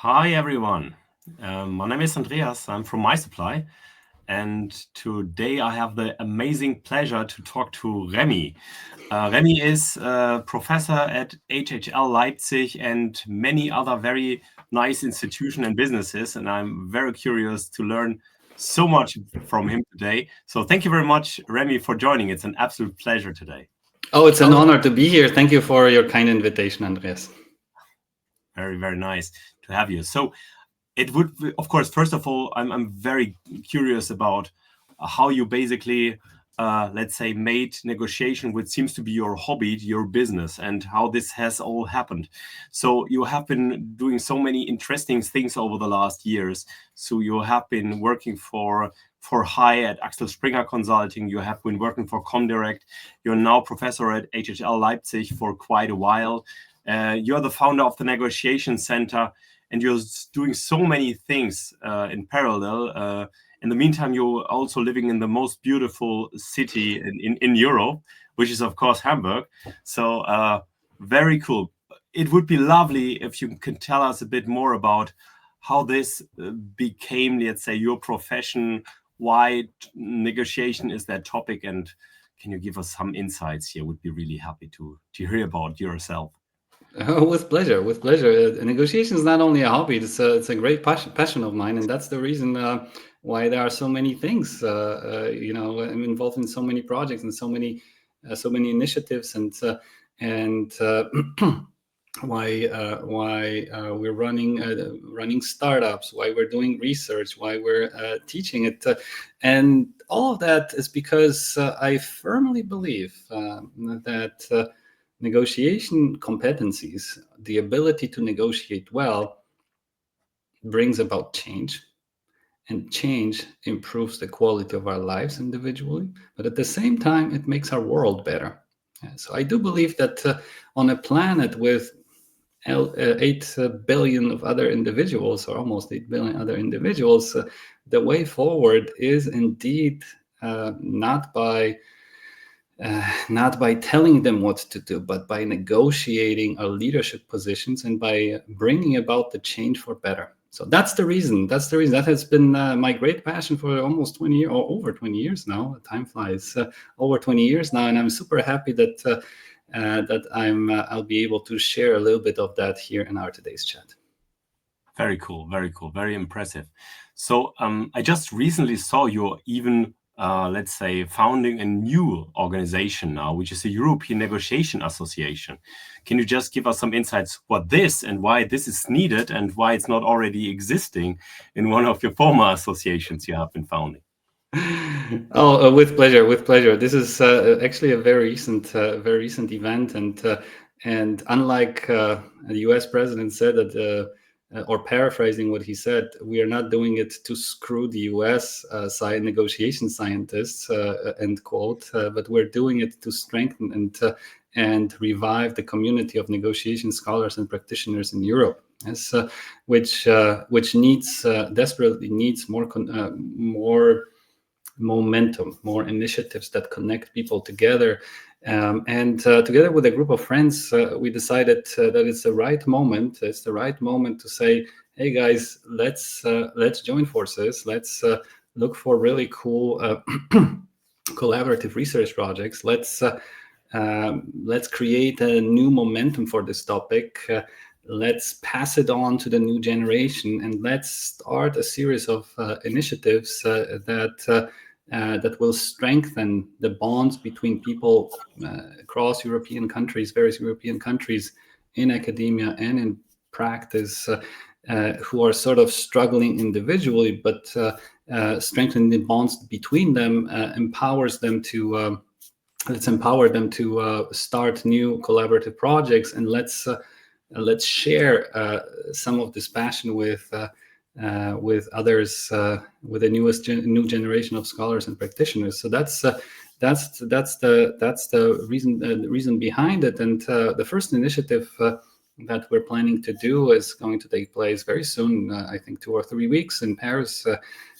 Hi everyone, my name is Andreas, I'm from mysupply, and today I have the amazing pleasure to talk to Remi. Remi is a professor at HHL Leipzig and many other very nice institutions and businesses, and I'm very curious to learn so much from him today. So thank you very much, Remi, for joining. It's an absolute pleasure today. Oh, it's an honor to be here. Thank you for your kind invitation, Andreas. Very, very nice to have you. So it would, of course, first of all, I'm very curious about how you basically, let's say, made negotiation, which seems to be your hobby, your business, and how this has all happened. So you have been doing so many interesting things over the last years. So you have been working for High at Axel Springer Consulting. You have been working for Comdirect. You're now professor at HHL Leipzig for quite a while. You're the founder of the Negotiation Center, and you're doing so many things in parallel. In the meantime, you're also living in the most beautiful city in Europe, which is, of course, Hamburg. So very cool. It would be lovely if you can tell us a bit more about how this became, let's say, your profession, why negotiation is that topic, and can you give us some insights here? Would be really happy to hear about yourself. With pleasure, with pleasure. Negotiation is not only a hobby; it's a great passion of mine, and that's the reason why there are so many things. I'm involved in so many projects and so many initiatives, and why we're running startups, why we're doing research, why we're teaching it, and all of that is because I firmly believe that. Negotiation competencies, the ability to negotiate well, brings about change, and change improves the quality of our lives individually, but at the same time, it makes our world better. So I do believe that on a planet with 8 billion of other individuals, or almost 8 billion other individuals, the way forward is indeed not by telling them what to do, but by negotiating our leadership positions and by bringing about the change for better. So that's the reason. That has been my great passion for almost 20 years, or over 20 years now. Time flies. Over 20 years now, and I'm super happy that I'll be able to share a little bit of that here in our today's chat. Very cool, very impressive. So I just recently saw you even, let's say, founding a new organization now, which is the European Negotiation Association. Can you just give us some insights what this and why this is needed and why it's not already existing in one of your former associations you have been founding? Oh, with pleasure, with pleasure. This is actually a very recent event, and unlike the U.S. president said that, or paraphrasing what he said, we are not doing it to screw the U.S. Negotiation scientists, end quote, but we're doing it to strengthen and revive the community of negotiation scholars and practitioners in Europe, which desperately needs more momentum, more initiatives that connect people together. And together with a group of friends, we decided that it's the right moment. It's the right moment to say, "Hey guys, let's join forces. Let's look for really cool collaborative research projects. Let's create a new momentum for this topic. Let's pass it on to the new generation, and let's start a series of initiatives that will strengthen the bonds between people across European countries, various European countries, in academia and in practice, who are sort of struggling individually, but strengthening the bonds between them empowers them to let's empower them to start new collaborative projects, and let's share some of this passion with others, with the new generation of scholars and practitioners. So that's the reason behind it. And the first initiative that we're planning to do is going to take place very soon. I think 2 or 3 weeks in Paris.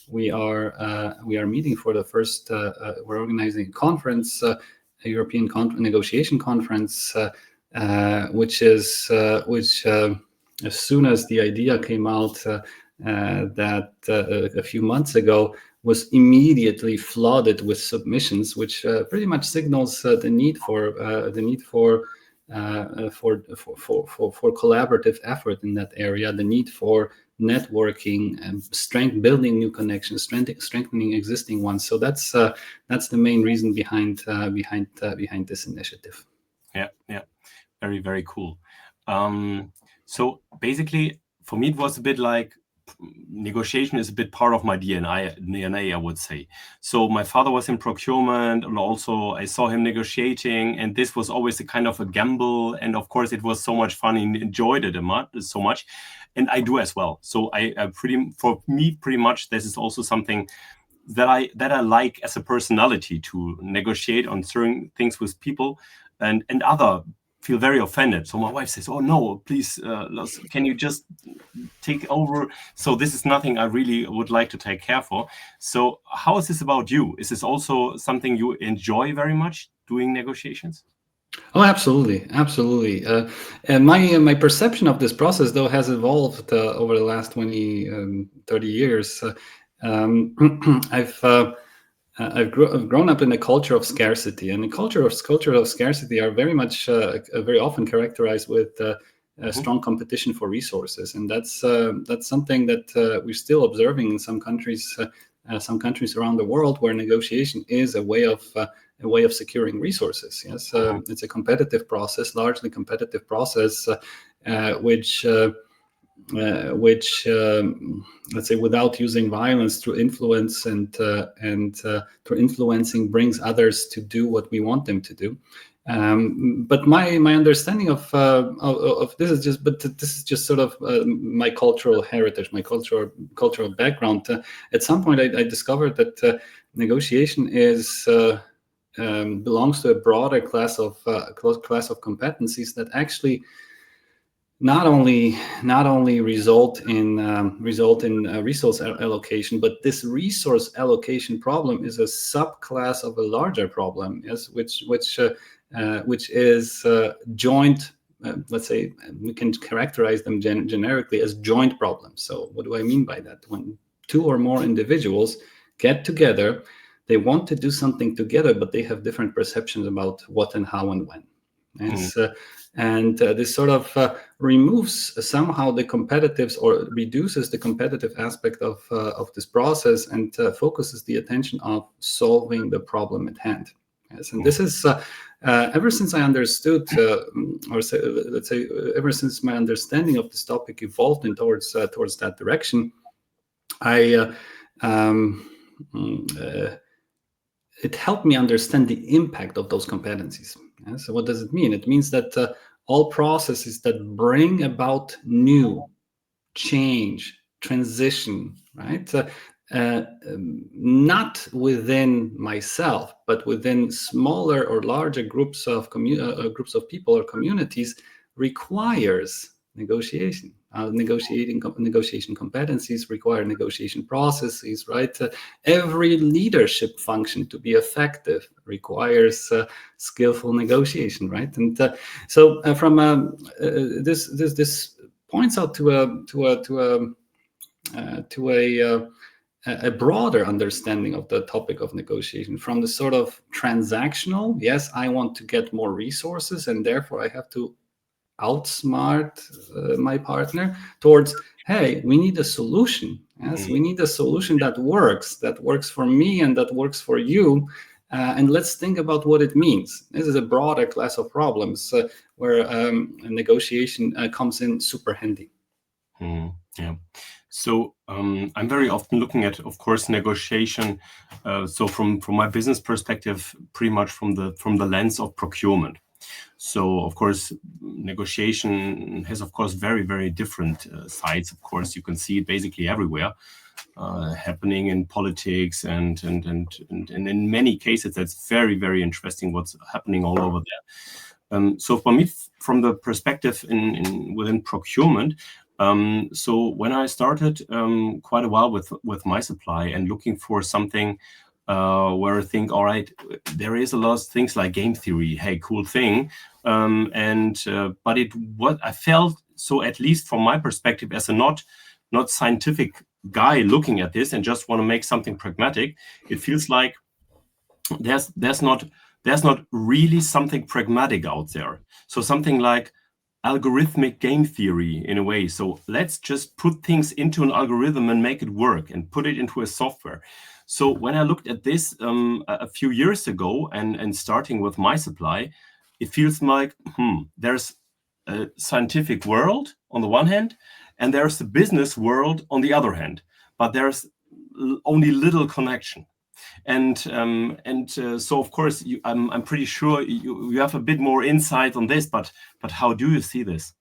We are meeting for the first. We're organizing a conference, a European negotiation conference, which as soon as the idea came out that a few months ago, was immediately flooded with submissions, which pretty much signals the need for collaborative effort in that area, the need for networking and building new connections, strengthening existing ones. So that's the main reason behind this initiative. Yeah, very, very cool. So basically, for me, it was a bit like negotiation is a bit part of my DNA, I would say. So my father was in procurement, and also I saw him negotiating, and this was always a kind of a gamble. And of course, it was so much fun and enjoyed it so much, and I do as well. So for me, pretty much, this is also something that I like as a personality, to negotiate on certain things with people, and other feel very offended. So my wife says, "Oh no, please, can you just take over?" So this is nothing I really would like to take care for. So how is this about you? Is this also something you enjoy very much, doing negotiations? Oh, absolutely. And my perception of this process, though, has evolved over the last 20, 30 years. I've grown up in a culture of scarcity, and the culture of scarcity are very much very often characterized with strong competition for resources, and that's something that we're still observing in some countries around the world, where negotiation is a way of securing resources. Yes, it's a competitive process, largely competitive process, which let's say, without using violence, through influence and through influencing, brings others to do what we want them to do. But my understanding of this is just sort of my cultural heritage, my cultural background. At some point, I discovered that negotiation belongs to a broader class of competencies that actually not only result in resource allocation, but this resource allocation problem is a subclass of a larger problem, yes, which is joint. Let's say we can characterize them generically as joint problems. So what do I mean by that? When two or more individuals get together, they want to do something together, but they have different perceptions about what and how and when. And this sort of removes somehow the competitive, or reduces the competitive aspect of this process, and focuses the attention of solving the problem at hand. Yes, and this is ever since I understood, let's say, ever since my understanding of this topic evolved in towards that direction, it helped me understand the impact of those competencies. Yeah, so what does it mean? It means that all processes that bring about new change, transition, right? Not within myself, but within smaller or larger groups of people or communities, requires negotiation. Negotiation competencies require negotiation processes, right? Every leadership function to be effective requires skillful negotiation, right? And so from this points out to a broader understanding of the topic of negotiation, from the sort of transactional, yes, I want to get more resources and therefore I have to outsmart my partner, towards, hey, we need a solution. Yes, we need a solution that works for me and that works for you. And let's think about what it means. This is a broader class of problems where negotiation comes in super handy. Yeah. So I'm very often looking at, of course, negotiation. So from my business perspective, pretty much from the lens of procurement. So, of course, negotiation has, of course, very, very different sides. Of course, you can see it basically everywhere, happening in politics and in many cases. That's very, very interesting what's happening all over there. So for me, from the perspective within procurement, so when I started quite a while with mysupply and looking for something where I think, all right, there is a lot of things like game theory, hey, cool thing, but what I felt So at least from my perspective, as a not scientific guy looking at this and just want to make something pragmatic, it feels like there's not really something pragmatic out there. So something like algorithmic game theory in a way. So let's just put things into an algorithm and make it work and put it into a software. So when I looked at this a few years ago and starting with mysupply, it feels like there's a scientific world on the one hand, and there's the business world on the other hand, but there's only little connection. And so of course I'm pretty sure you have a bit more insight on this, but how do you see this?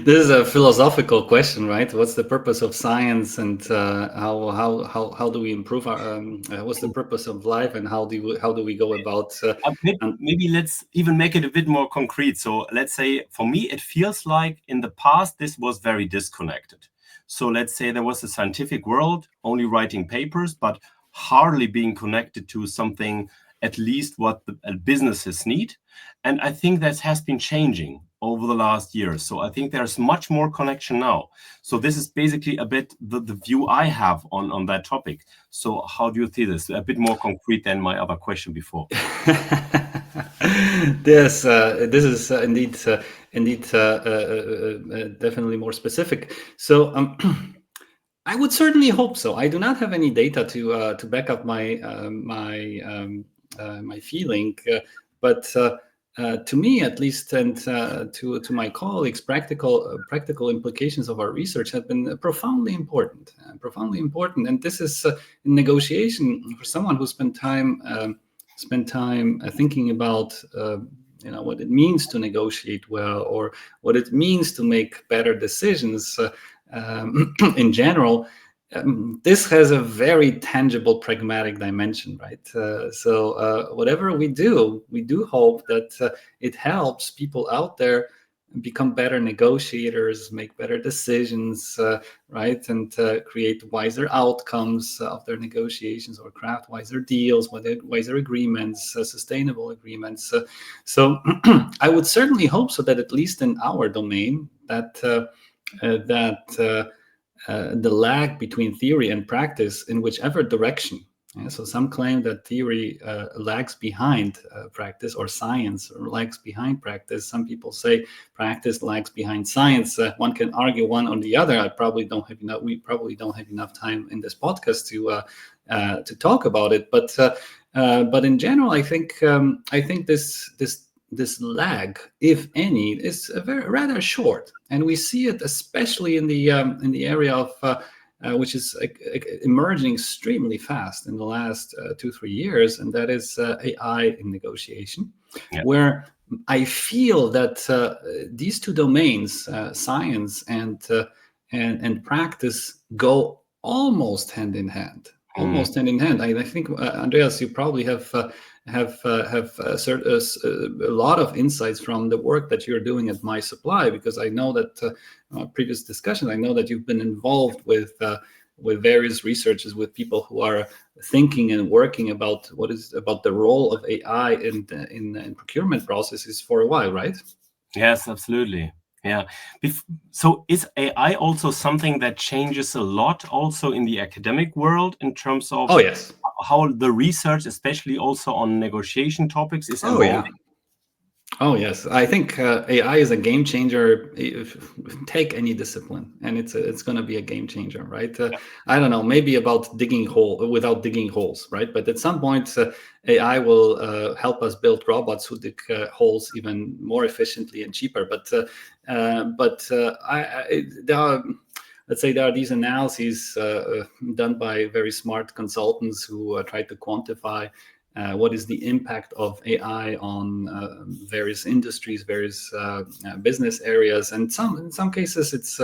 This is a philosophical question, right? What's the purpose of science, and how do we improve our? What's the purpose of life, and how do we go about? Maybe let's even make it a bit more concrete. So let's say for me, it feels like in the past this was very disconnected. So let's say there was a scientific world only writing papers, but hardly being connected to something, at least what the businesses need. And I think that has been changing over the last years. So I think there's much more connection now. So this is basically a bit the view I have on that topic. So how do you see this? A bit more concrete than my other question before. Yes, this is indeed definitely more specific. So I would certainly hope so. I do not have any data to back up my my feeling, but to me at least, and to my colleagues, practical implications of our research have been profoundly important. And this is in negotiation for someone who spent time thinking about what it means to negotiate well, or what it means to make better decisions in general. This has a very tangible, pragmatic dimension, right? So whatever we do hope that it helps people out there become better negotiators, make better decisions, right? And create wiser outcomes of their negotiations, or craft wiser deals, wiser agreements, sustainable agreements. So I would certainly hope so, that at least in our domain, that the lag between theory and practice in whichever direction. So some claim that theory lags behind practice, or science lags behind practice. Some people say practice lags behind science. One can argue one or the other. We probably don't have enough time in this podcast to talk about it. But in general, I think this lag, if any, is rather short, and we see it especially in the area of which is emerging extremely fast in the last 2-3 years, and that is AI in negotiation, where I feel that these two domains, science and practice, go almost hand in hand. Almost hand in hand. I think Andreas, you probably have a lot of insights from the work that you're doing at mysupply, because I know that previous discussion, I know that you've been involved with various researchers, with people who are thinking and working about the role of AI in procurement processes for a while, right? Yes, absolutely. Yeah. So is AI also something that changes a lot also in the academic world in terms of how the research, especially also on negotiation topics, is evolving? Oh yes, I think AI is a game changer. Take any discipline, and it's going to be a game changer, right? I don't know, maybe without digging holes, right? But at some point, AI will help us build robots who dig holes even more efficiently and cheaper. But let's say there are these analyses done by very smart consultants who try to quantify what is the impact of AI on various industries, various business areas, and in some cases it's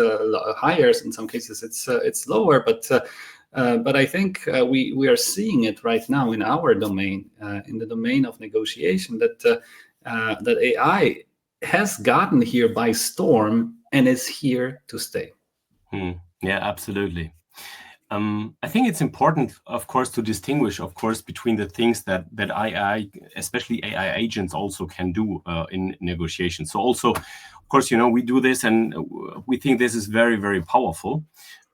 higher, in some cases it's lower. But I think we are seeing it right now in our domain, in the domain of negotiation, that AI has gotten here by storm and is here to stay. Yeah, absolutely. I think it's important, of course, to distinguish, of course, between the things that AI, especially AI agents, also can do in negotiations. So also, of course, we do this, and we think this is very, very powerful.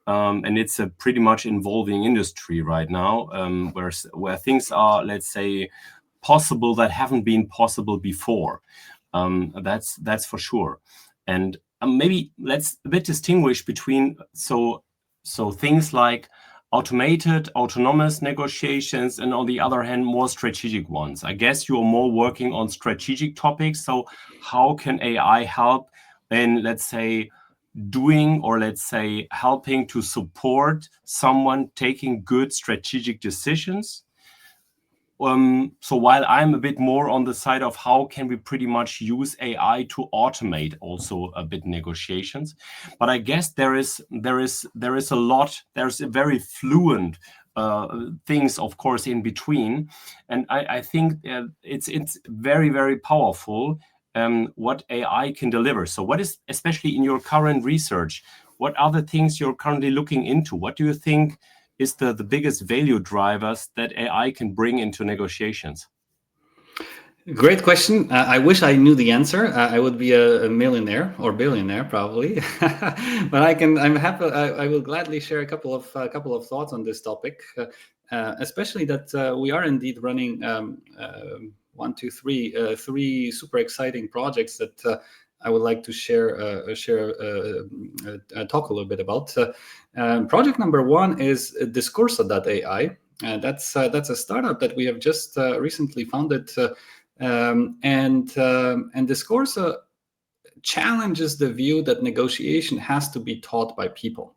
And it's a pretty much involving industry right now, where things are, let's say, possible that haven't been possible before. That's for sure. And maybe let's a bit distinguish between so things like automated, autonomous negotiations, and on the other hand, more strategic ones. I guess you're more working on strategic topics. So how can AI help in, let's say, doing, or let's say, helping to support someone taking good strategic decisions? So while I'm a bit more on the side of how can we pretty much use AI to automate also a bit negotiations, but I guess there's a lot, there's a very fluent things, of course, in between, and I think it's very, very powerful what AI can deliver. So what is, especially in your current research, what are the things you're currently looking into? What do you think is the biggest value drivers that AI can bring into negotiations? Great question. I wish I knew the answer. I would be a millionaire or billionaire probably, but I'm happy. I will gladly share a couple of thoughts on this topic, especially that we are indeed running three super exciting projects that I would like to talk a little bit about. Project number one is Discurso.ai. That's a startup that we have just recently founded, and Discurso challenges the view that negotiation has to be taught by people.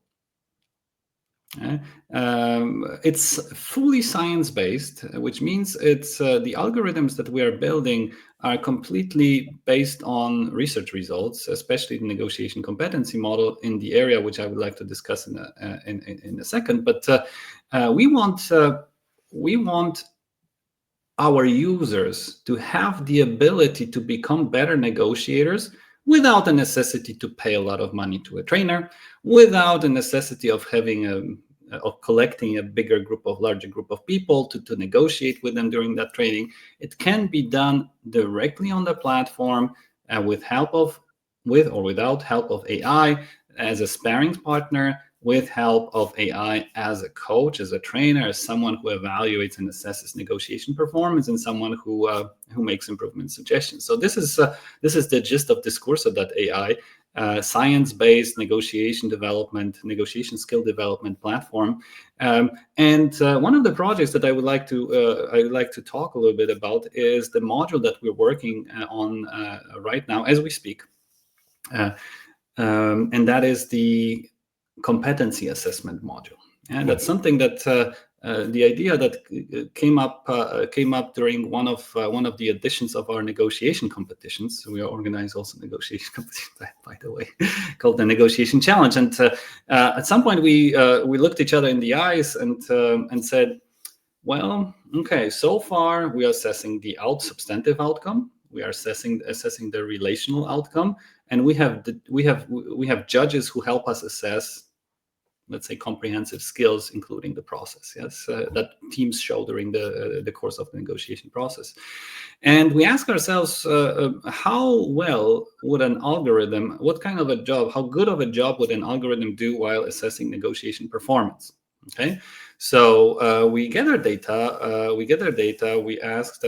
It's fully science-based, which means it's the algorithms that we are building are completely based on research results, especially the negotiation competency model in the area which I would like to discuss in a second. But we want our users to have the ability to become better negotiators without the necessity to pay a lot of money to a trainer, without the necessity of having of collecting a larger group of people to negotiate with them during that training. It can be done directly on the platform with or without help of AI as a sparring partner, with help of AI as a coach, as a trainer, as someone who evaluates and assesses negotiation performance, and someone who makes improvement suggestions. So this is the gist of Discurso.ai, science-based negotiation skill development platform. And one of the projects that I would like to talk a little bit about is the module that we're working on right now as we speak, and that is the competency assessment module. And that's something that the idea that came up during one of the editions of our negotiation competitions. We organize also negotiation competitions, by the way, called the Negotiation Challenge. And at some point we looked each other in the eyes and said, well, okay, so far we are assessing the substantive outcome. We are assessing the relational outcome, and we have judges who help us assess, let's say, comprehensive skills, including the process. Yes, that teams show during the course of the negotiation process. And we ask ourselves, how well would an algorithm, how good of a job would an algorithm do while assessing negotiation performance? Okay, so we gathered data. We asked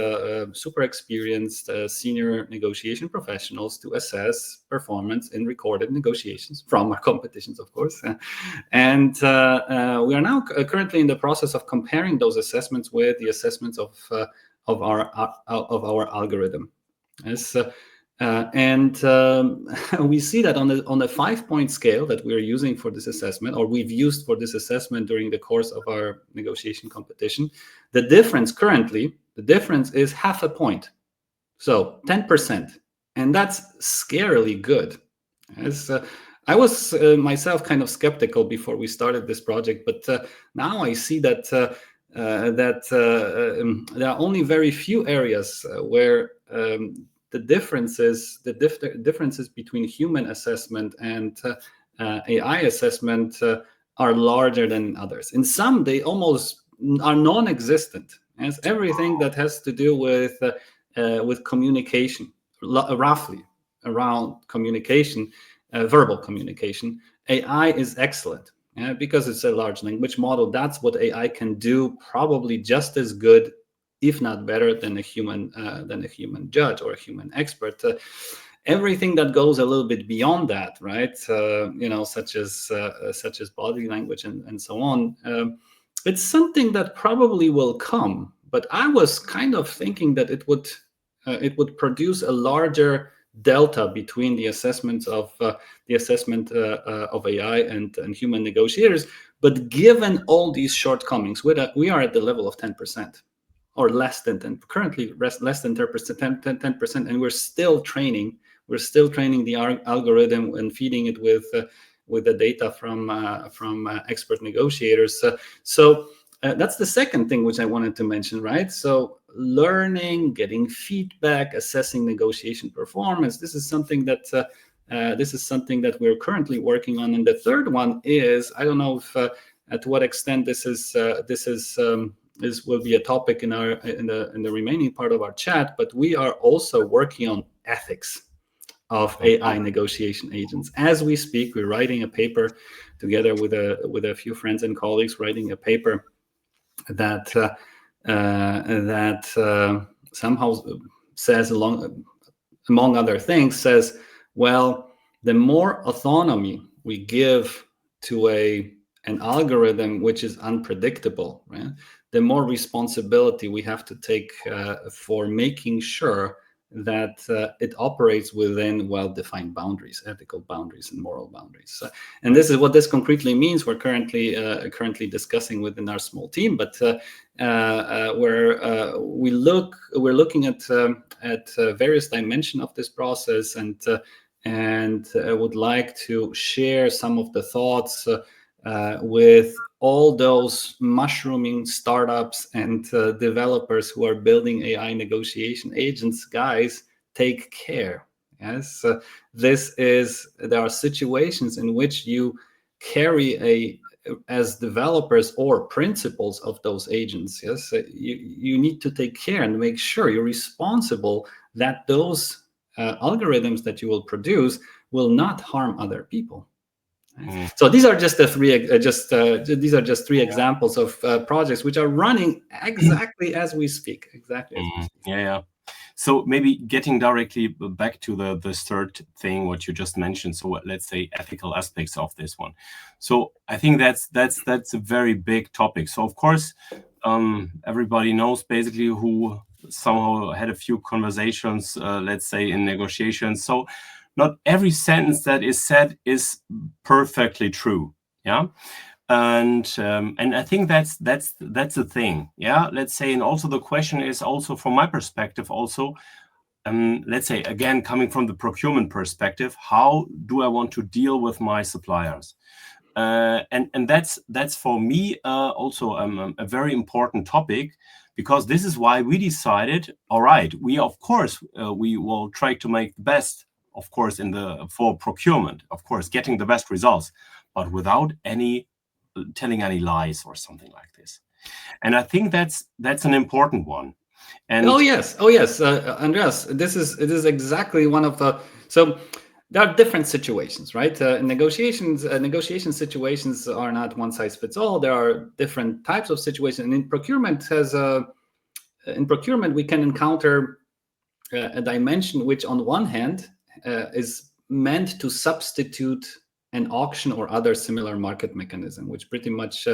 super experienced senior negotiation professionals to assess performance in recorded negotiations from our competitions, of course. And we are now currently in the process of comparing those assessments with the assessments of our algorithm. Yes. We see that on the 5-point scale that we're using for this assessment, or we've used for this assessment during the course of our negotiation competition, the difference is 0.5 point, so 10%, and that's scarily good. As I was myself kind of skeptical before we started this project, but now I see that there are only very few areas where the differences between human assessment and AI assessment are larger than others. In some, they almost are non-existent. As everything that has to do with communication, roughly around communication, verbal communication, AI is excellent. Because it's a large language model. That's what AI can do, probably just as good, if not better, than a human judge or a human expert. Everything that goes a little bit beyond that, right? Such as body language and so on. It's something that probably will come. But I was kind of thinking that it would produce a larger delta between the assessment of AI and human negotiators. But given all these shortcomings, we are at the level of 10%. Or less than 10, currently less than 10%, and we're still training the algorithm and feeding it with the data from expert negotiators. So that's the second thing which I wanted to mention, right? So learning, getting feedback, assessing negotiation performance. This is something that we're currently working on. And the third one is, I don't know if to what extent this will be a topic in the remaining part of our chat, but we are also working on ethics of AI negotiation agents. As we speak, we're writing a paper together with a few friends and colleagues, writing a paper that somehow says, among other things, says, well, the more autonomy we give to an algorithm which is unpredictable, right, the more responsibility we have to take for making sure that it operates within well-defined boundaries, ethical boundaries and moral boundaries. And this is what this concretely means. We're currently discussing within our small team, but we're looking at various dimensions of this process, and would like to share some of the thoughts with all those mushrooming startups and developers who are building AI negotiation agents. Guys, take care. Yes, there are situations in which you carry as developers or principals of those agents. Yes, you need to take care and make sure you're responsible that those algorithms that you will produce will not harm other people. So these are just three examples of projects which are running exactly as we speak. Yeah. So maybe getting directly back to the third thing, what you just mentioned. So let's say ethical aspects of this one. So I think that's a very big topic. So of course, everybody knows basically who somehow had a few conversations, let's say in negotiations. So not every sentence that is said is perfectly true. Yeah. And I think that's the thing. Yeah. Let's say, and also the question is also from my perspective also, let's say again, coming from the procurement perspective, how do I want to deal with my suppliers? And that's for me also a very important topic, because this is why we decided, all right, we of course we will try to make the best, of course, for procurement, of course, getting the best results, but without telling any lies or something like this. And I think that's an important one. And oh yes, Andreas, it is exactly one of the. So there are different situations, right? Negotiation situations are not one size fits all. There are different types of situations, and in procurement we can encounter a dimension which, on one hand, is meant to substitute an auction or other similar market mechanism, which pretty much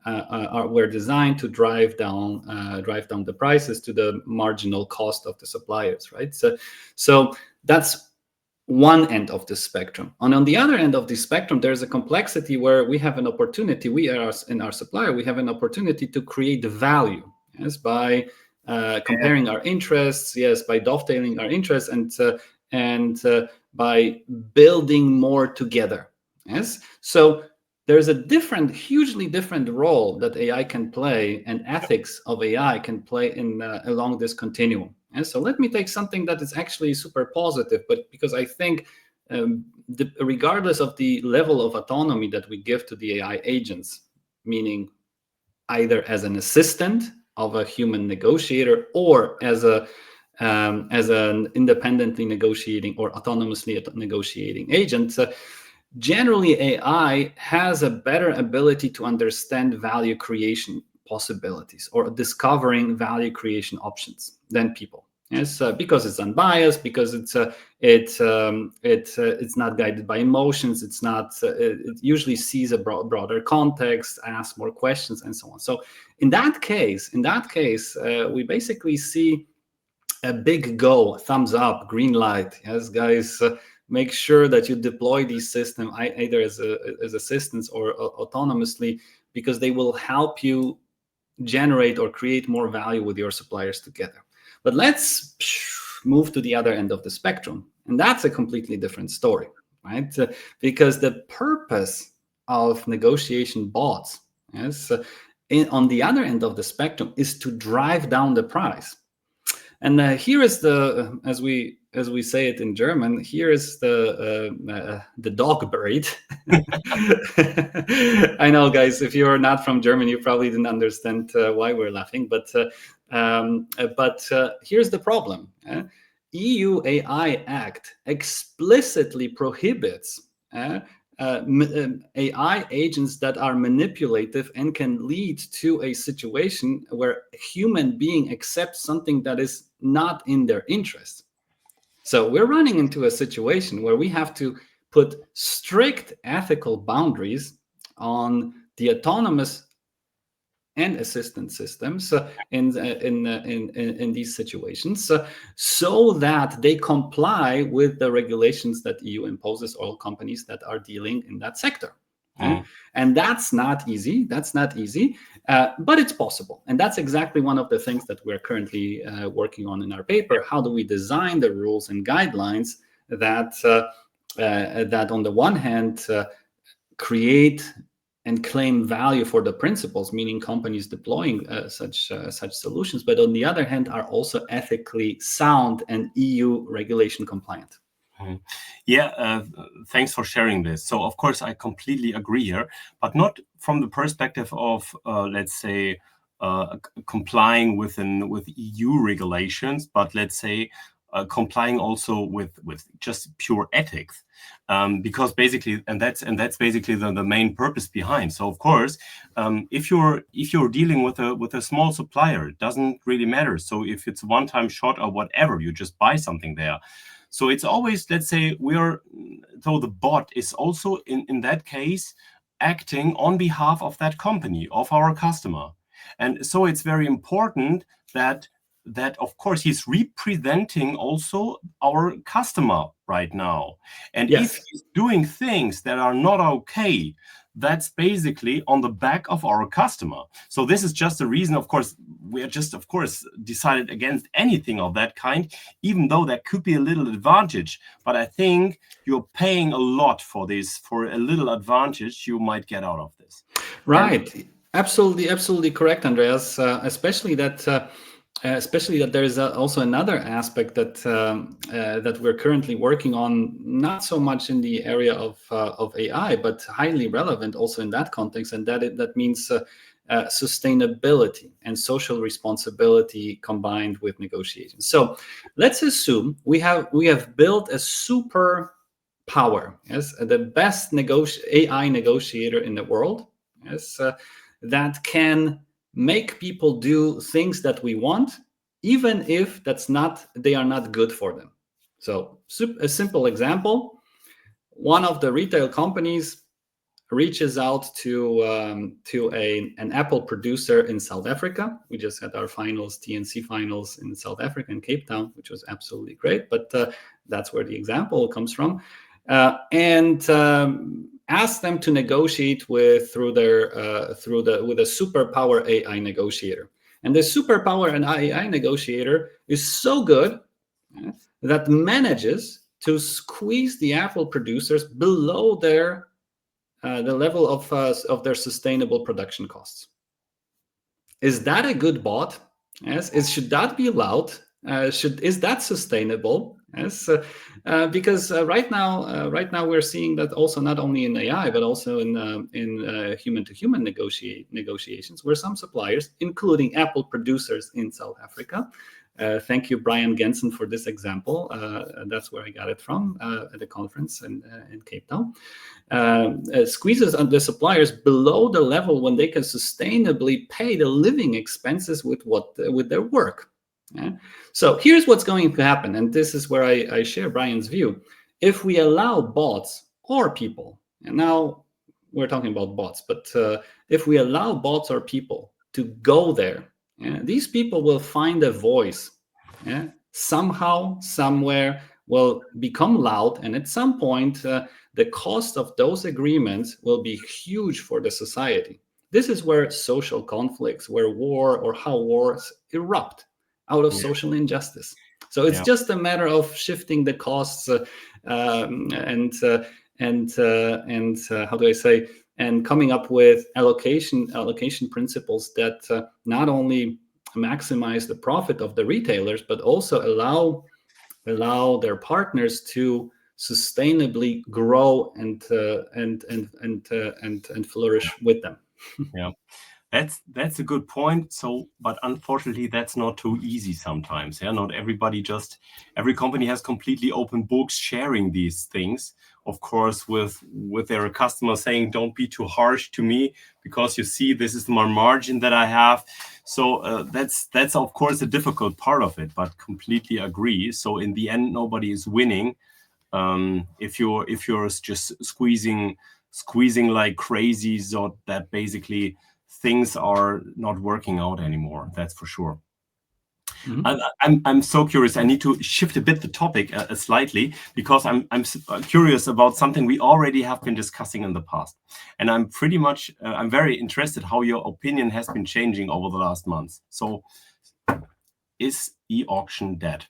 were designed to drive down the prices to the marginal cost of the suppliers, right? So that's one end of the spectrum. And on the other end of the spectrum, there's a complexity where we have an opportunity. We are in our supplier. We have an opportunity to create value, yes, by comparing our interests, yes, by dovetailing our interests, and by building more together. Yes. So there's a hugely different role that AI can play, and ethics of AI can play along this continuum. And so let me take something that is actually super positive, but because I think regardless of the level of autonomy that we give to the AI agents, meaning either as an assistant of a human negotiator or as an independently negotiating or autonomously negotiating agent, generally AI has a better ability to understand value creation possibilities or discovering value creation options than people. Yes, because it's unbiased, because it's not guided by emotions. It's not. It usually sees a broader context, asks more questions, and so on. So in that case, we basically see a big go, thumbs up, green light. Yes, guys, make sure that you deploy these systems either as assistants or autonomously, because they will help you generate or create more value with your suppliers together. But let's move to the other end of the spectrum. And that's a completely different story, right? Because the purpose of negotiation bots, yes, on the other end of the spectrum, is to drive down the price. And here is the, as we say it in German, here is the dog buried. I know, guys, if you're not from Germany, you probably didn't understand why we're laughing. But here's the problem. EU AI Act explicitly prohibits AI agents that are manipulative and can lead to a situation where a human being accepts something that is not in their interest. So we're running into a situation where we have to put strict ethical boundaries on the autonomous and assistant systems in these situations, so that they comply with the regulations that EU imposes on companies that are dealing in that sector. And that's not easy. But it's possible. And that's exactly one of the things that we're currently working on in our paper. How do we design the rules and guidelines that on the one hand create and claim value for the principles, meaning companies deploying such solutions, but on the other hand are also ethically sound and EU regulation compliant. Yeah, thanks for sharing this. So, of course, I completely agree here, but not from the perspective of, let's say, complying with EU regulations, but let's say complying also with just pure ethics, because basically, and that's basically the main purpose behind. So, of course, if you're dealing with a small supplier, it doesn't really matter. So, if it's a one-time shot or whatever, you just buy something there. So it's always, let's say, the bot is also in that case acting on behalf of that company, of our customer. And so it's very important that of course he's representing also our customer right now. And Yes. if he's doing things that are not okay, that's basically on the back of our customer. So this is just a reason, of course, we are just, of course, decided against anything of that kind, even though there could be a little advantage. But I think you're paying a lot for this, for a little advantage you might get out of this. Right. Absolutely correct, Andreas. Especially that there is also another aspect that we're currently working on, not so much in the area of AI, but highly relevant also in that context, and that means sustainability and social responsibility combined with negotiations. So let's assume we have built a super power, yes, the best AI negotiator in the world, yes, that can make people do things that we want, even if they are not good for them. So a simple example: one of the retail companies reaches out to an Apple producer in South Africa. We just had our TNC finals in South Africa, in Cape Town, which was absolutely great. But that's where the example comes from, and ask them to negotiate with a superpower AI negotiator. And the superpower and AI negotiator is so good that manages to squeeze the Apple producers below the level of their sustainable production costs. Is that a good bot? Yes. Should that be allowed? Is that sustainable? Yes, because right now we're seeing that also not only in AI but also in human-to-human negotiations, where some suppliers, including Apple producers in South Africa, thank you, Brian Gensen, for this example. That's where I got it from at the conference in Cape Town. Squeezes on the suppliers below the level when they can sustainably pay the living expenses with their work. Yeah? So here's what's going to happen, and this is where I share Brian's view. If we allow bots or people, and now we're talking about bots, but if we allow bots or people to go there, these people will find a voice. Somehow, somewhere, will become loud, and at some point, the cost of those agreements will be huge for the society. This is where social conflicts, where war or how wars erupt out of social injustice. So it's just a matter of shifting the costs and how do I say, and coming up with allocation principles that not only maximize the profit of the retailers, but also allow their partners to sustainably grow and flourish with them. Yeah. That's a good point. So, but unfortunately, that's not too easy sometimes. Yeah, not every company has completely open books sharing these things. Of course, with their customers saying, "Don't be too harsh to me, because you see, this is my margin that I have." So that's of course a difficult part of it. But completely agree. So in the end, nobody is winning if you're just squeezing like crazy, so that basically things are not working out anymore. That's for sure. Mm-hmm. I'm so curious. I need to shift a bit the topic slightly, because I'm curious about something we already have been discussing in the past, and I'm very interested how your opinion has been changing over the last months. So, is e-auction dead?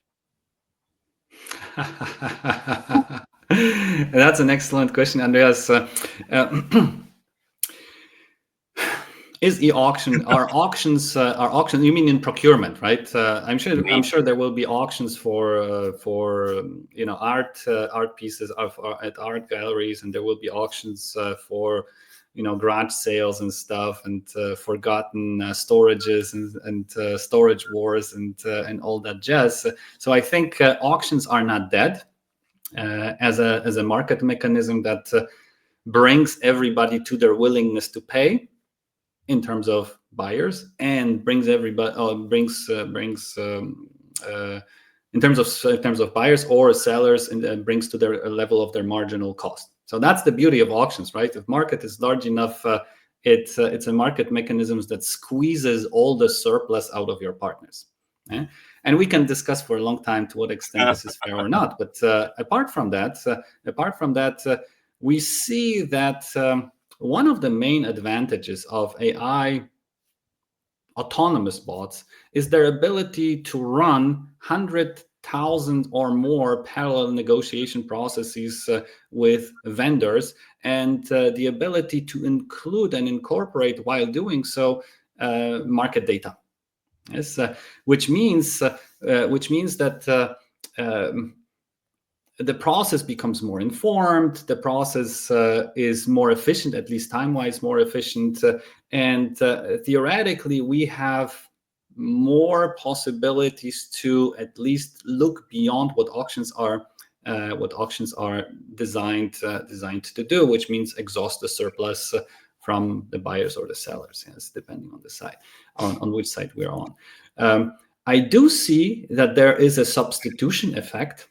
That's an excellent question, Andreas. Is e-auction are auctions? You mean in procurement, right? I'm sure there will be auctions for art pieces at art galleries, and there will be auctions for garage sales and stuff, and forgotten storages and storage wars and all that jazz. So I think auctions are not dead as a market mechanism that brings everybody to their willingness to pay in terms of buyers, and brings everybody in terms of buyers or sellers, and brings to their level of their marginal cost. So that's the beauty of auctions, right? If market is large enough, it's a market mechanism that squeezes all the surplus out of your partners. And we can discuss for a long time to what extent this is fair or not. But apart from that, we see that one of the main advantages of AI autonomous bots is their ability to run 100,000 or more parallel negotiation processes with vendors, and the ability to include and incorporate, while doing so, market data. Yes, which means that the process becomes more informed, the process is more efficient, at least time-wise more efficient, and theoretically we have more possibilities to at least look beyond what auctions are designed to do, which means exhaust the surplus from the buyers or the sellers, yes, depending on the side, on which side we're on. I do see that there is a substitution effect,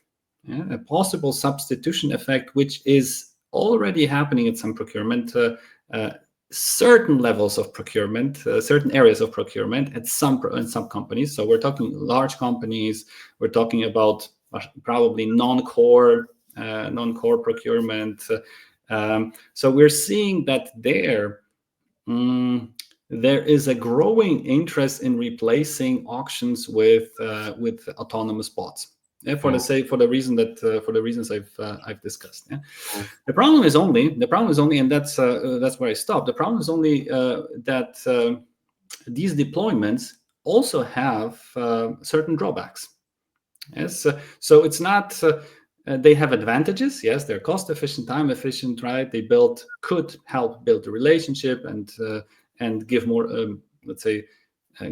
a possible substitution effect, which is already happening at some procurement, certain levels of procurement, certain areas of procurement at some companies. So we're talking large companies. We're talking about probably non-core procurement. So we're seeing that there is a growing interest in replacing auctions with autonomous bots. For the reasons I've discussed. Yeah? The problem is only, and that's where I stop. The problem is only that these deployments also have certain drawbacks. Yes, so it's not. They have advantages. Yes, they're cost efficient, time efficient, right? Could help build the relationship and give more, let's say,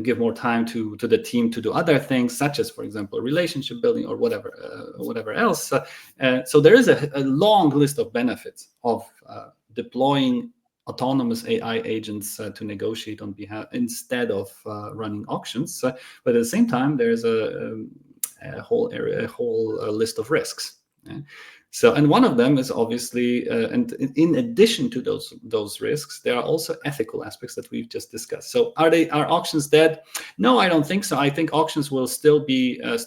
give more time to the team to do other things, such as, for example, relationship building or whatever else. So there is a long list of benefits of deploying autonomous AI agents to negotiate on behalf instead of running auctions. But at the same time, there's a whole list of risks. Yeah? So, and one of them is obviously, and in addition to those risks, there are also ethical aspects that we've just discussed. So, are auctions dead? No, I don't think so. I think auctions will still be a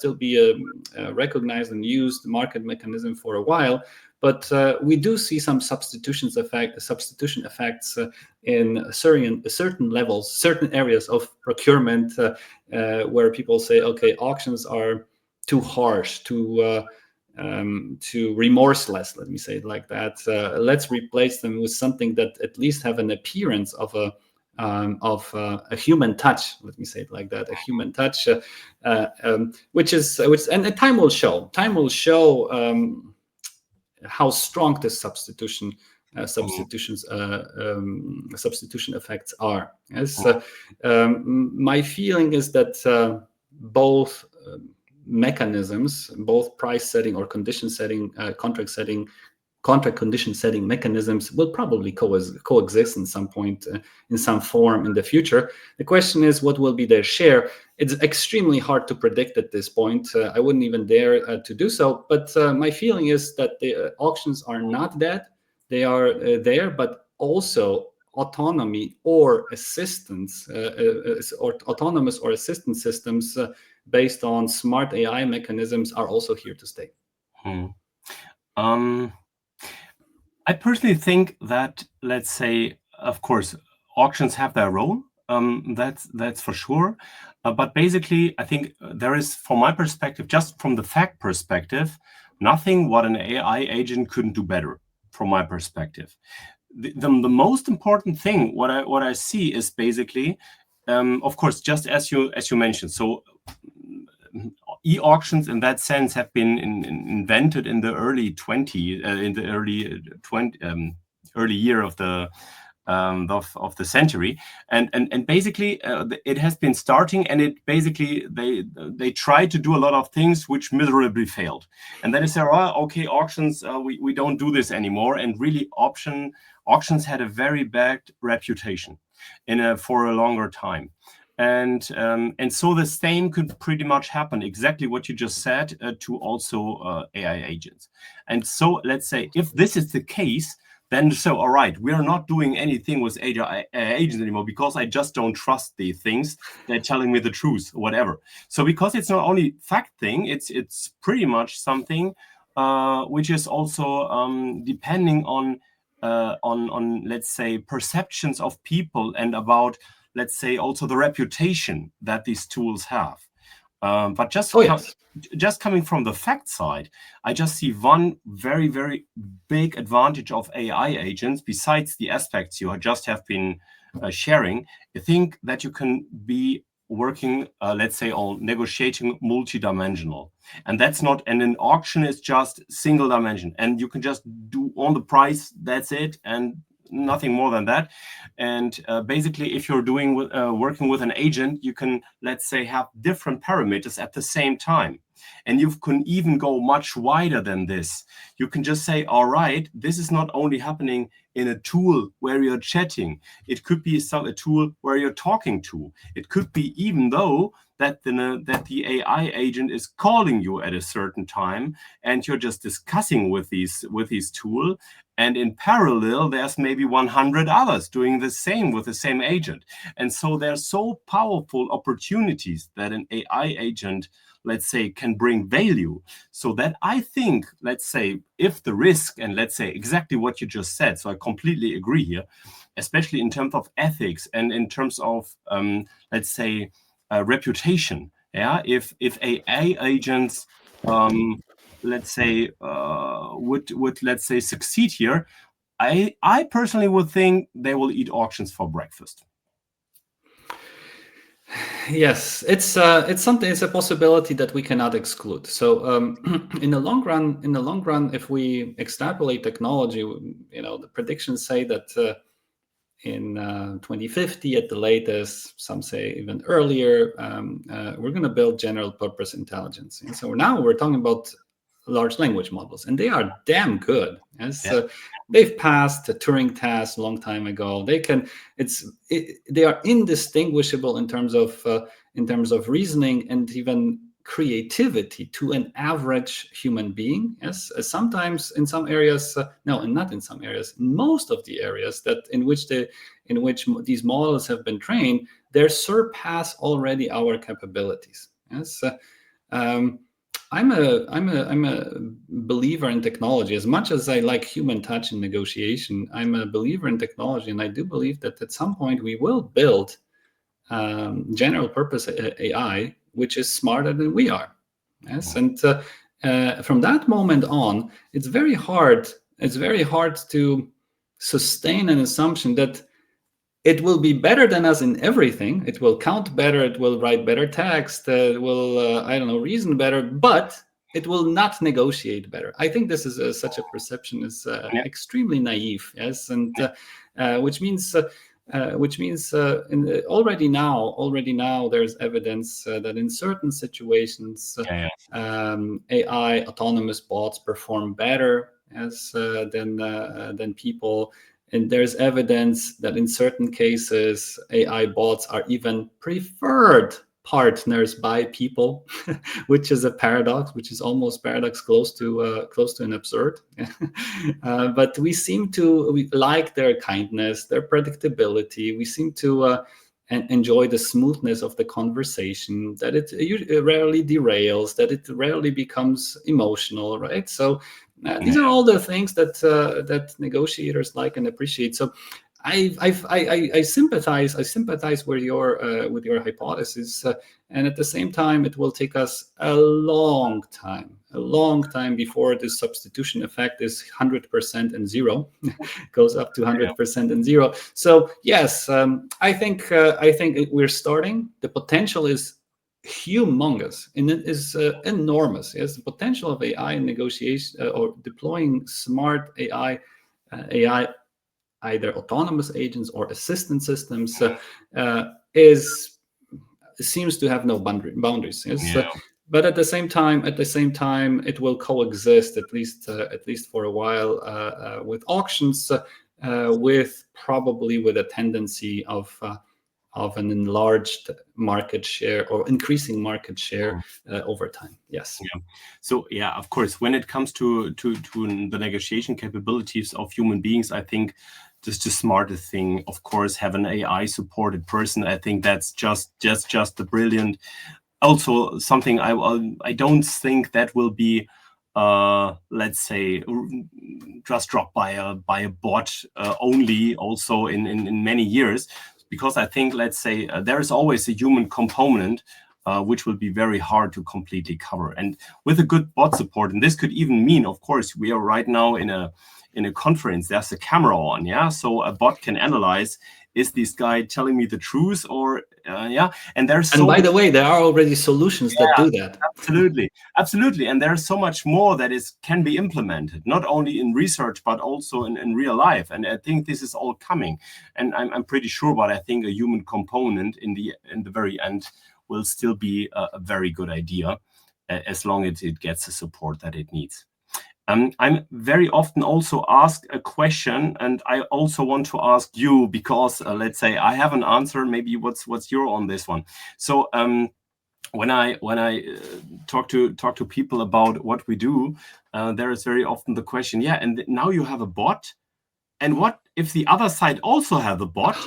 recognized and used market mechanism for a while. But we do see some substitution effects in certain levels, certain areas of procurement, where people say, okay, auctions are too harsh, too remorseless, let me say it like that. Let's replace them with something that at least have an appearance of a human touch. Let me say it like that: a human touch, which and time will show. Time will show how strong this substitution effects are. Yes, my feeling is that both mechanisms, both price setting or condition setting, contract condition setting mechanisms will probably coexist in some point, in some form in the future. The question is, what will be their share? It's extremely hard to predict at this point. I wouldn't even dare to do so. But my feeling is that the auctions are not dead. They are there, but also autonomy or assistance, or autonomous or assistance systems based on smart AI mechanisms are also here to stay. I personally think that, let's say, of course, auctions have their role. That's for sure. But basically, I think there is, from my perspective, just from the fact perspective, nothing what an AI agent couldn't do better, from my perspective. The most important thing what I see is basically, of course, just as you mentioned. So e-auctions in that sense have been invented in the early early year of the century, and basically it has been starting, and it basically they tried to do a lot of things which miserably failed, and then they said, oh, okay, auctions, we don't do this anymore, and really auctions had a very bad reputation for a longer time. And so the same could pretty much happen, exactly what you just said, to also AI agents. And so let's say if this is the case, then so, all right, we are not doing anything with AI agents anymore because I just don't trust the things. They're telling me the truth, or whatever. So because it's not only fact thing, it's pretty much something which is also depending on let's say perceptions of people, and about, let's say, also the reputation that these tools have. But just coming from the fact side, I just see one very, very big advantage of AI agents, besides the aspects you just have been sharing. I think that you can be working, let's say, on negotiating multi-dimensional. And that's not, and an auction is just single dimension. And you can just do on the price, that's it, and nothing more than that. And basically, if you're doing working with an agent, you can, let's say, have different parameters at the same time. And you can even go much wider than this. You can just say, all right, this is not only happening in a tool where you're chatting. It could be a tool where you're talking to. It could be even though that the AI agent is calling you at a certain time, and you're just discussing with these tool. And in parallel, there's maybe 100 others doing the same with the same agent. And so there's so powerful opportunities that an AI agent, let's say, can bring value. So that I think, let's say, if the risk, and let's say exactly what you just said, so I completely agree here, especially in terms of ethics and in terms of, let's say, reputation. Yeah, if AI agents, let's say, would let's say succeed here, I personally would think they will eat auctions for breakfast. Yes, it's something. It's a possibility that we cannot exclude. So in the long run, if we extrapolate technology, the predictions say that in 2050 at the latest, some say even earlier, we're going to build general purpose intelligence. And so now we're talking about large language models, and they are damn good. Yes, Yeah. they've passed the Turing test a long time ago. They are indistinguishable in terms of reasoning and even creativity to an average human being. Yes, sometimes in some areas, no, and not in some areas. In most of the areas in which these models have been trained, they surpass already our capabilities. Yes. I'm a believer in technology. As much as I like human touch in negotiation, I'm a believer in technology, and I do believe that at some point we will build general purpose AI, which is smarter than we are. Yes, and from that moment on, it's very hard. It's very hard to sustain an assumption that it will be better than us in everything. It will count better. It will write better text. It will, I don't know, reason better, but it will not negotiate better. I think this is such a perception is Yeah. extremely naive. Yes, and which means already now there's evidence that in certain situations AI autonomous bots perform better than people. And there's evidence that in certain cases, AI bots are even preferred partners by people, which is a paradox, which is almost paradox close to an absurd. But we like their kindness, their predictability. We seem to enjoy the smoothness of the conversation, that it rarely derails, that it rarely becomes emotional, right? So these are all the things that negotiators like and appreciate. So I sympathize with your hypothesis, and at the same time, it will take us a long time before this substitution effect is 100% and zero, goes up to 100% and zero. So yes, I think we're starting. The potential is humongous, and it is enormous. Yes, the potential of AI in negotiation or deploying smart AI, either autonomous agents or assistant systems, seems to have no boundaries. Yes. Yeah. But at the same time, it will coexist at least for a while with auctions, with a tendency of an enlarged market share or increasing market share over time. Yes. Yeah. So yeah, of course, when it comes to the negotiation capabilities of human beings, I think just the smartest thing, of course, have an AI supported person. I think that's just the brilliant. Also, something I don't think that will be let's say just dropped by a bot only. Also in many years, because I think, let's say, there is always a human component which will be very hard to completely cover. And with a good bot support, and this could even mean, of course, we are right now in a conference, there's a camera on, yeah, so a bot can analyze, is this guy telling me the truth, or and there's and by the way, there are already solutions that do that. Absolutely, and there's so much more that can be implemented, not only in research but also in real life. And I think this is all coming, and I'm pretty sure, but I think a human component in the very end will still be a very good idea, as long as it gets the support that it needs. I'm very often also asked a question, and I also want to ask you, because let's say I have an answer. Maybe what's your on this one? So when I talk to people about what we do, there is very often the question, yeah, and now you have a bot, and what if the other side also have a bot?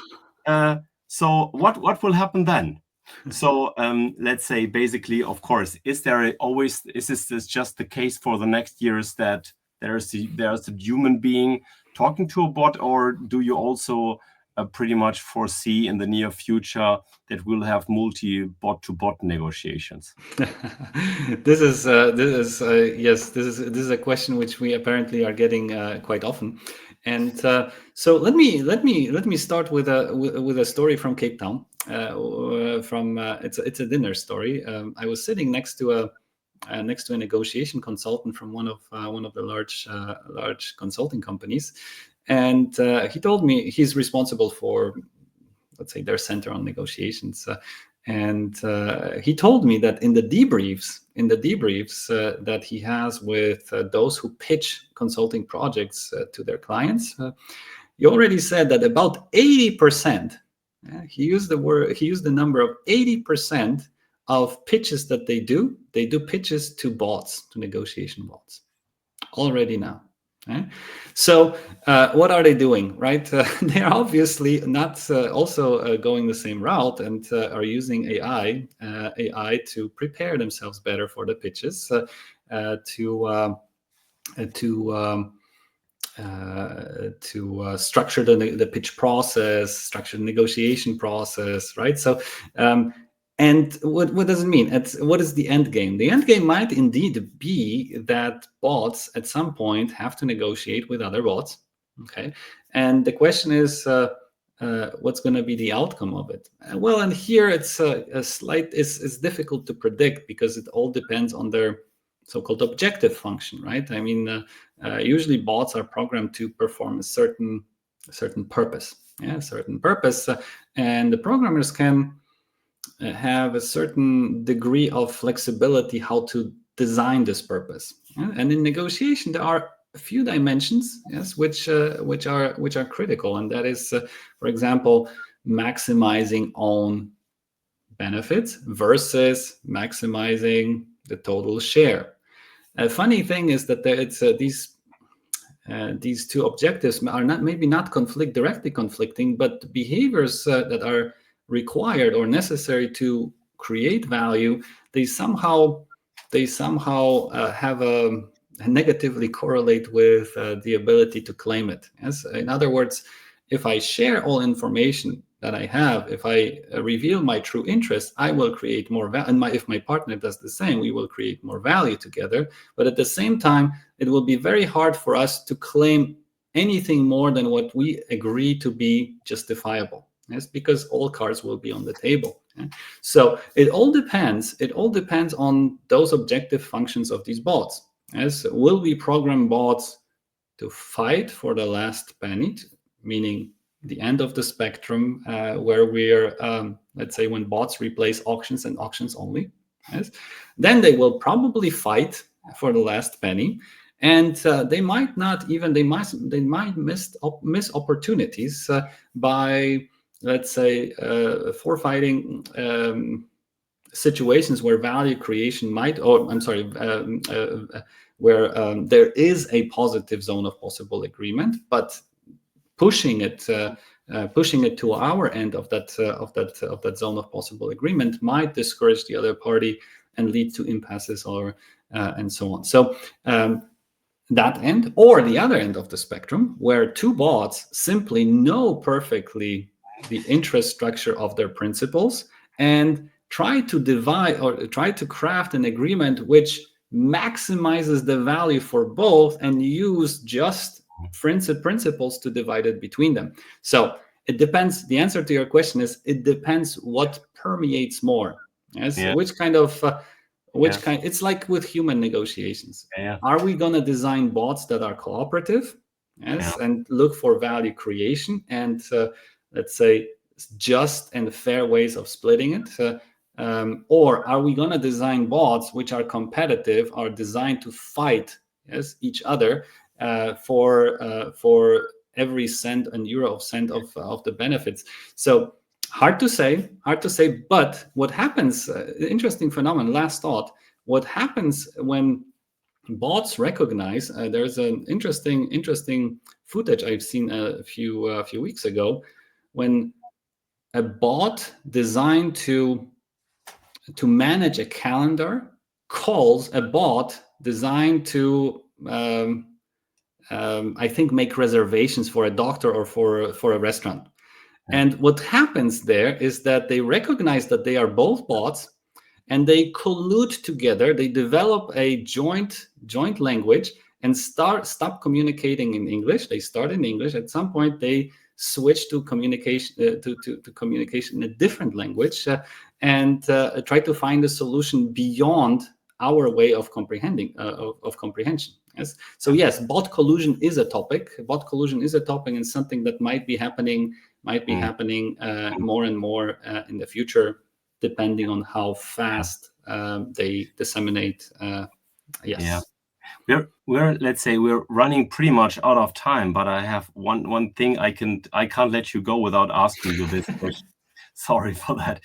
So what will happen then? So let's say, basically, of course, is this just the case for the next years, that there's a human being talking to a bot, or do you also pretty much foresee in the near future that we'll have multi-bot to bot negotiations? This is a question which we apparently are getting quite often. And so let me start with a story from Cape Town. it's a dinner story. I was sitting next to a negotiation consultant from one of the large consulting companies, and he told me he's responsible for, let's say, their center on negotiations. And he told me that in the debriefs that he has with those who pitch consulting projects to their clients, he already said that about 80%. He used the number of 80% of pitches that they do pitches to bots, to negotiation bots, already now. So what are they doing, right? They are obviously not also going the same route, and are using AI to prepare themselves better for the pitches, to structure the pitch process, structure the negotiation process, right? So, and what does it mean? What is the end game? The end game might indeed be that bots at some point have to negotiate with other bots, okay? And the question is, what's going to be the outcome of it? Well, and here it's it's difficult to predict, because it all depends on their so-called objective function, right? I mean, usually bots are programmed to perform a certain purpose, and the programmers can have a certain degree of flexibility how to design this purpose. And in negotiation, there are a few dimensions, yes, which are critical, and that is, for example, maximizing own benefits versus maximizing the total share. A funny thing is that these two objectives are maybe not directly conflicting, but behaviors that are required or necessary to create value, they somehow have a negatively correlate with the ability to claim it. Yes, in other words, if I share all information that I have, if I reveal my true interest, I will create more value. And if my partner does the same, we will create more value together. But at the same time, it will be very hard for us to claim anything more than what we agree to be justifiable. Yes, because all cards will be on the table. So it all depends. It all depends on those objective functions of these bots. Yes, will we program bots to fight for the last penny, meaning the end of the spectrum, where we're, let's say, when bots replace auctions and auctions only, yes, then they will probably fight for the last penny, and they might miss opportunities by, let's say, forfeiting situations where value creation where there is a positive zone of possible agreement, but pushing it to our end of that zone of possible agreement might discourage the other party and lead to impasses or and so on. So that end, or the other end of the spectrum, where two bots simply know perfectly the interest structure of their principals and try to divide or try to craft an agreement which maximizes the value for both and use just principles to divide it between them. So it depends. The answer to your question is, it depends what permeates more. Yes, yeah. Which kind? It's like with human negotiations. Yeah. Are we going to design bots that are cooperative, yes, yeah, and look for value creation and let's say just and fair ways of splitting it, or are we going to design bots which are competitive, are designed to fight, yes, each other for every cent and euro of cent of the benefits? So hard to say. But what happens? Interesting phenomenon. Last thought. What happens when bots recognize? There's an interesting footage I've seen a few weeks ago, when a bot designed to manage a calendar calls a bot designed to I think make reservations for a doctor or for a restaurant. And what happens there is that they recognize that they are both bots, and they collude together. They develop a joint language and stop communicating in English. They start in English. At some point, they switch to communication to communication in a different language and try to find a solution beyond our way of comprehending of comprehension. Yes. So yes, bot collusion is a topic. Bot collusion is a topic and something that might be happening more and more in the future, depending on how fast they disseminate. Yes. Yeah. We're let's say we're running pretty much out of time, but I have one thing I can't let you go without asking you this question. Sorry for that.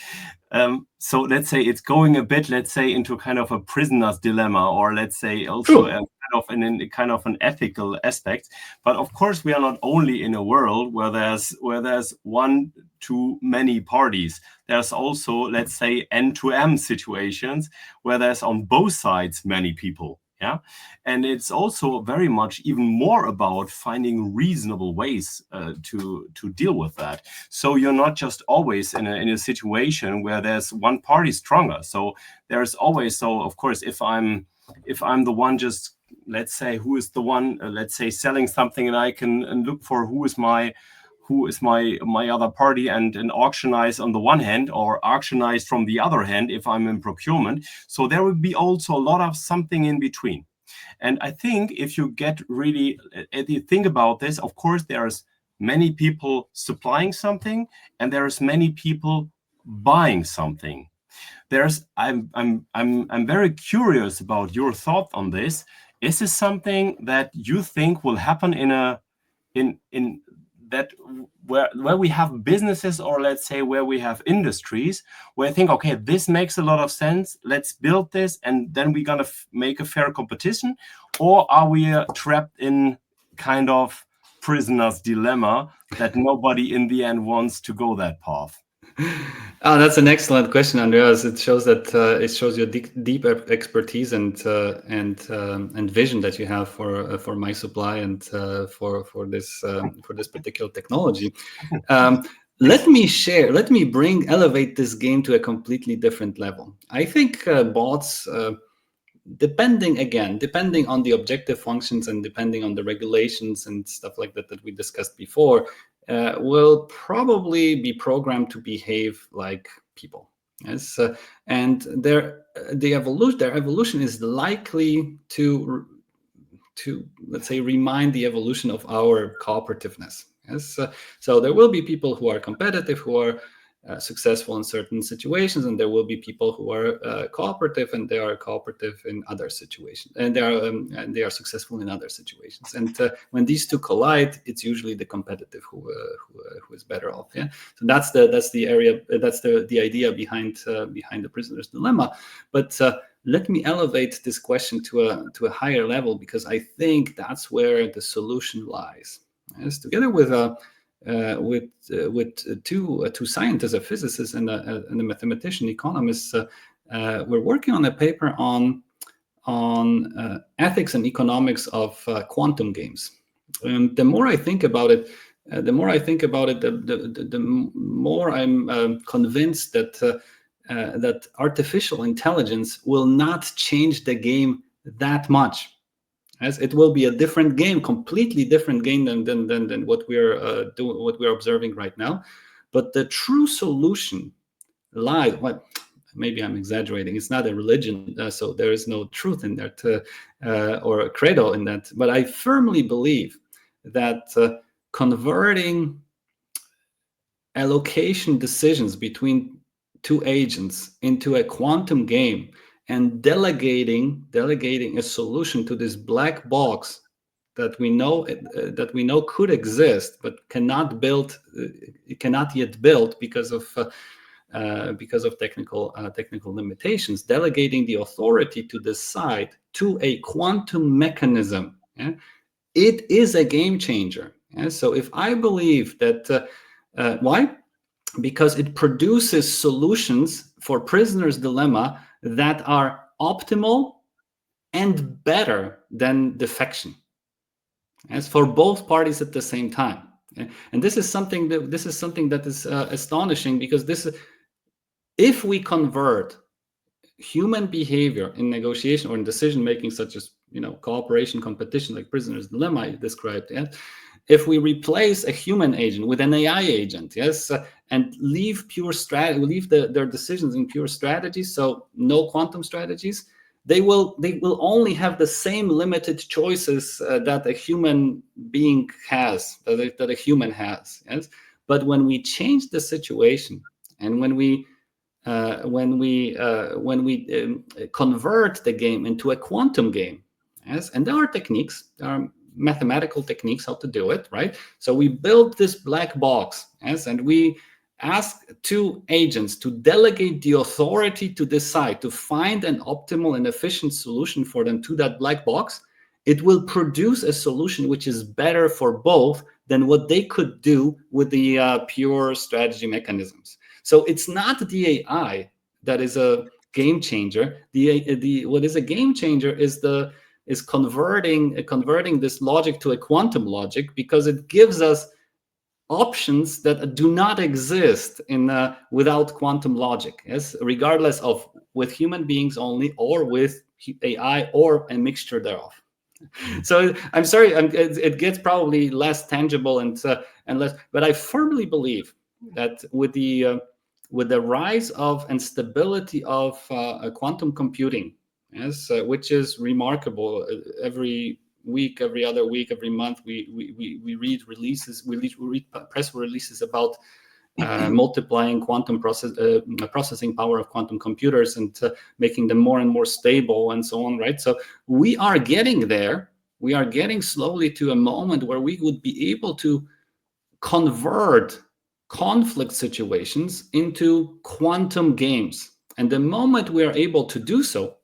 So let's say it's going a bit, let's say, into kind of a prisoner's dilemma, or let's say also kind of an ethical aspect. But of course, we are not only in a world where there's one too many parties. There's also, let's say, end-to-end situations where there's on both sides many people. Yeah, and it's also very much even more about finding reasonable ways to deal with that. So you're not just always in a situation where there's one party stronger. So there's always, so of course, if I'm the one, just let's say, who is the one, let's say, selling something, and I can look for who is my other party and auctionize on the one hand, or auctionize from the other hand if I'm in procurement. So there will be also a lot of something in between. And I think if you think about this, of course, there's many people supplying something and there's many people buying something. I'm very curious about your thought on this. Is this something that you think will happen in that where we have businesses, or let's say where we have industries, where I think, okay, this makes a lot of sense, let's build this, and then we're gonna make a fair competition? Or are we trapped in kind of prisoner's dilemma that nobody in the end wants to go that path? Oh, that's an excellent question, Andreas. It shows that it shows your deep expertise and vision that you have for mysupply and for this particular technology. Let me elevate this game to a completely different level. I think bots, depending on the objective functions and depending on the regulations and stuff like that we discussed before, will probably be programmed to behave like people. Yes, and their evolution is likely to let's say remind the evolution of our cooperativeness. Yes, so there will be people who are competitive, who are successful in certain situations, and there will be people who are cooperative, and they are cooperative in other situations, and they are successful in other situations. And when these two collide, it's usually the competitive who is better off. Yeah, so that's the idea behind the prisoner's dilemma. But let me elevate this question to a higher level, because I think that's where the solution lies. Yes, together with two scientists, a physicist and a mathematician, economist, we're working on a paper on ethics and economics of quantum games. And the more I think about it, the more I'm convinced that artificial intelligence will not change the game that much. As it will be a different game, completely different game than what we're doing, what we're observing right now. But the true solution lies. Well, maybe I'm exaggerating. It's not a religion, so there is no truth in that or a credo in that. But I firmly believe that converting allocation decisions between two agents into a quantum game and delegating a solution to this black box that we know could exist but cannot yet build because of technical limitations. Delegating the authority to decide to a quantum mechanism, yeah, it is a game changer. Yeah? So if I believe that, why? Because it produces solutions for prisoner's dilemma that are optimal and better than defection, as for both parties at the same time. And this is something that is astonishing, because if we convert human behavior in negotiation or in decision making, such as cooperation, competition, like prisoner's dilemma you described, if we replace a human agent with an AI agent, yes, and leave their decisions in pure strategies, so no quantum strategies, they will only have the same limited choices that a human being has, that a human has. Yes, but when we change the situation, and when we convert the game into a quantum game, yes, and there are techniques, there are mathematical techniques how to do it, right? So we build this black box, yes, and we ask two agents to delegate the authority to decide, to find an optimal and efficient solution for them to that black box. It will produce a solution which is better for both than what they could do with the pure strategy mechanisms. So it's not the AI that is a game changer. The what is a game changer is converting this logic to a quantum logic, because it gives us options that do not exist in without quantum logic. Yes, regardless of with human beings only, or with AI, or a mixture thereof. So I'm sorry, it gets probably less tangible and less, but I firmly believe that with the rise of and stability of quantum computing, yes, which is remarkable. Every week, every other week, every month, we read releases, we read press releases about multiplying processing power of quantum computers, and making them more and more stable, and so on, right? So we are getting there. We are getting slowly to a moment where we would be able to convert conflict situations into quantum games. And the moment we are able to do so,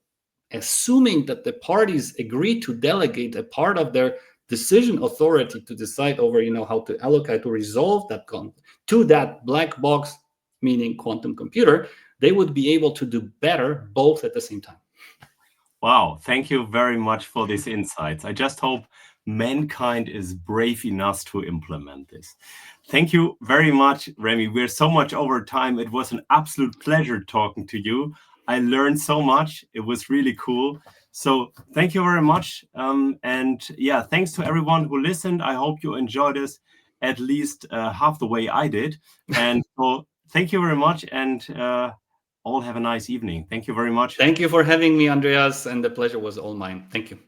assuming that the parties agree to delegate a part of their decision authority to decide over, how to allocate, to resolve that conflict to that black box, meaning quantum computer, they would be able to do better both at the same time. Wow, thank you very much for these insights. I just hope mankind is brave enough to implement this. Thank you very much, Remi. We're so much over time. It was an absolute pleasure talking to you. I learned so much. It was really cool. So thank you very much. And yeah, thanks to everyone who listened. I hope you enjoyed this at least half the way I did. And so thank you very much. And all have a nice evening. Thank you very much. Thank you for having me, Andreas. And the pleasure was all mine. Thank you.